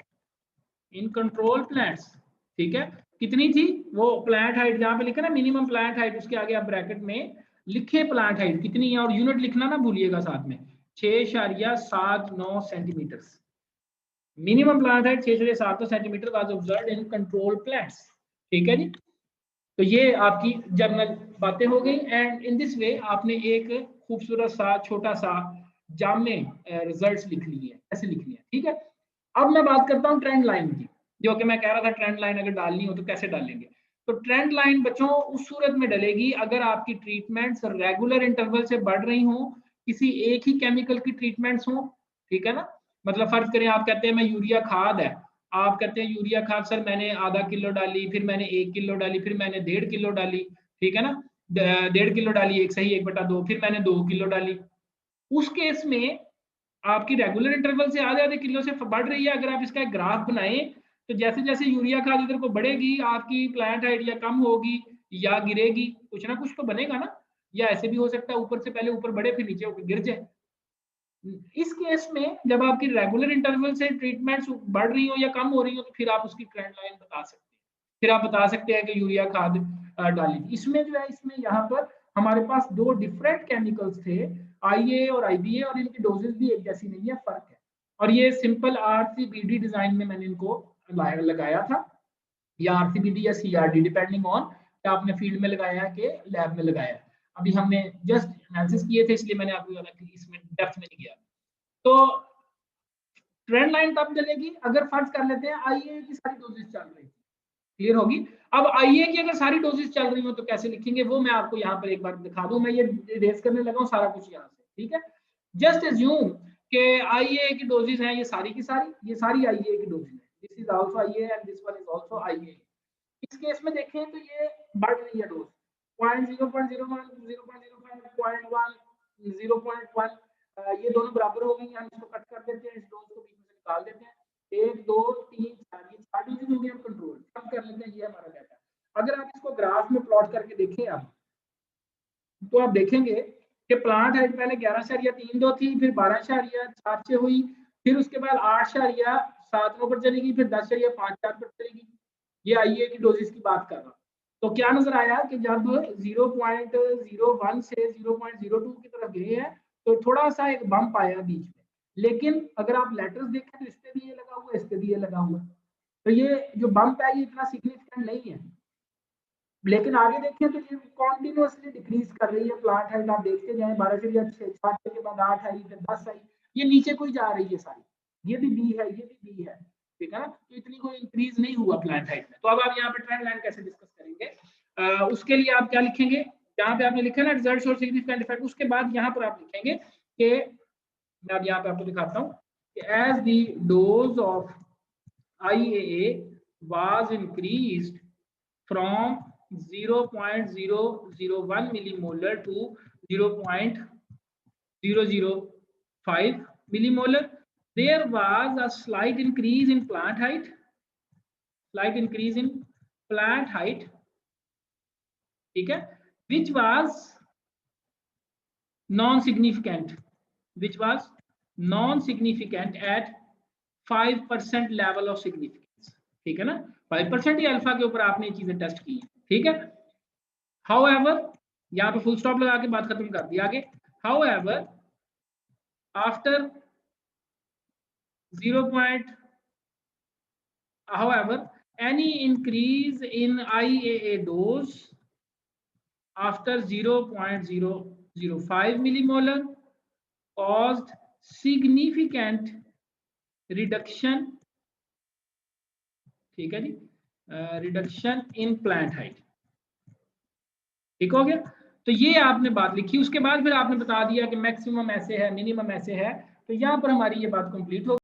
in control plants. ठीक है, कितनी थी वो प्लांट हाइट, जहां पे लिखा ना मिनिमम प्लांट हाइट, उसके आगे आप ब्रैकेट में लिखे प्लांट हाइट कितनी है, और यूनिट लिखना ना भूलिएगा साथ में, 6.79 centimetre. Minimum plant height 6.79 centimetre was observed in control plants. ठीक है जी, तो ये आपकी जनरल बातें हो गई, एंड इन दिस वे आपने एक खूबसूरत सा छोटा सा जामे रिजल्ट्स लिख लिए, ऐसे लिख लिया। ठीक है, अब मैं बात करता हूँ ट्रेंड लाइन की, जो कि मैं कह रहा था ट्रेंड लाइन अगर डालनी हो तो कैसे डालेंगे। तो ट्रेंड लाइन बच्चों उस सूरत में डलेगी अगर आपकी ट्रीटमेंट्स रेगुलर इंटरवल से बढ़ रही हो, किसी एक ही केमिकल की ट्रीटमेंट्स हो। ठीक है ना, मतलब फर्ज करें आप कहते हैं मैं यूरिया खाद है, आप कहते हैं यूरिया खाद सर मैंने आधा किलो डाली, फिर मैंने 1 किलो डाली, फिर मैंने 1.5 किलो डाली। ठीक है ना, 1.5 किलो डाली, एक सही 1/2, फिर मैंने 2 किलो डाली। उस केस में आपकी रेगुलर इंटरवल से आधे आधे किलो से बढ़ रही है। अगर आप इसका एक ग्राफ बनाएं तो जैसे जैसे यूरिया खाद इधर को बढ़ेगी आपकी प्लांट हाइट या कम होगी या गिरेगी, कुछ ना कुछ तो बनेगा ना, या ऐसे भी हो सकता है ऊपर से पहले ऊपर बढ़े फिर नीचे होकर गिर जाए। इस केस में जब आपकी रेगुलर इंटरवल से ट्रीटमेंट्स बढ़ रही हो या कम हो रही हो तो फिर आप उसकी ट्रेंड लाइन बता सकते हैं, फिर आप बता सकते हैं कि यूरिया खाद डाली। इसमें जो है, इसमें यहाँ पर हमारे पास दो डिफरेंट केमिकल्स थे, IAA और IBA, और इनकी डोजेस भी एक जैसी नहीं है, फर्क है। और ये सिंपल RCBD डिजाइन में मैंने इनको लगाया था। या RCBD या CRD, डिपेंडिंग ऑन कि आपने फील्ड में लगाया है कि लैब में लगाया है। अभी हमने जस्ट एनालिसिस किए थे, इसलिए मैंने आपको ज्यादा इसमें डेप्थ में नहीं गया। तो ट्रेंड लाइन तब चलेगी अगर फर्ज कर लेते हैं आईए की सारी डोजेस चल रही थी, क्लियर होगी। अब आईए की अगर सारी डोजेस चल रही हो तो कैसे लिखेंगे वो मैं आपको यहाँ पर एक बार दिखा दूं। मैं ये रेस करने लगा हूँ सारा कुछ यहाँ से, ठीक है। जस्ट एज्यूम कि आईए की डोजेस हैं ये सारी की सारी, ये सारी आईए की डोजेस है। दिस इज आल्सो आईए and this one is also आईए। इस केस में देखें तो ये बढ़ रही है डोज 0.01 0.05 0.1 0.1, ये दोनों बराबर हो गई। हम इसको कट कर देते हैं, इस डोज को बीच में से निकाल देते हैं। 1 2 3 4 ये 4 डोजेज हो गए। हम कंट्रोल कम कर लेते हैं, ये हमारा डाटा। अगर आप इसको ग्राफ में प्लॉट करके देखें आप, तो आप देखेंगे कि प्लांट हाइट पहले 11.32 थी, फिर 12.46 हुई, फिर उसके बाद 8.79 पर चली गई, फिर 10.54 पर चली गई। ये आईए की डोजेस की बात कर रहा हूं। तो क्या नजर आया कि जब 0.01 से 0.02 की तरफ गए हैं तो थोड़ा सा एक बम्प आया बीच में। लेकिन अगर आप लेटर्स देखें तो इस पे भी ये लगा हुआ है, इस पे भी ये लगा हुआ है। तो ये जो बम्प है ये इतना सिग्निफिकेंट नहीं है। लेकिन आगे देखें तो ये कॉन्टिन्यूसली डिक्रीज कर रही है प्लांट हाइट। आप देखते जाएं 12.6 के बाद 8 आई, फिर 10 आई, ये नीचे कोई जा रही है सारी। ये भी बी है, ये भी बी है, ठीक है ना। तो इतनी कोई इंक्रीज नहीं हुआ प्लांट हाइट में। तो अब आप यहाँ पे ट्रेंड लाइन कैसे डिस्कस करेंगे? उसके लिए आप क्या लिखेंगे, जहाँ पे आपने लिखा ना रिजल्ट शो सिग्निफिकेंट इफेक्ट, उसके बाद यहाँ पर आप लिखेंगे कि मैं अब यहाँ पे आपको दिखाता हूँ कि as the dose of IAA was increased from 0.001 millimolar to 0.005 millimolar, there was a slight increase in plant height, ठीक है, which was non-significant at 5% level of significance, ठीक है ना। 5% या अल्फा के ऊपर आपने ये चीजें टेस्ट की, ठीक है। However, यहाँ पे फुल स्टॉप लगा के बात खत्म कर दी। आगे however, after 0. however any increase in IAA dose after 0.005 millimolar caused significant reduction, ठीक है जी, रिडक्शन इन प्लांट हाइट, ठीक हो गया। तो ये आपने बात लिखी, उसके बाद फिर आपने बता दिया कि मैक्सिमम ऐसे है, मिनिमम ऐसे है। तो यहाँ पर हमारी ये बात कंप्लीट हो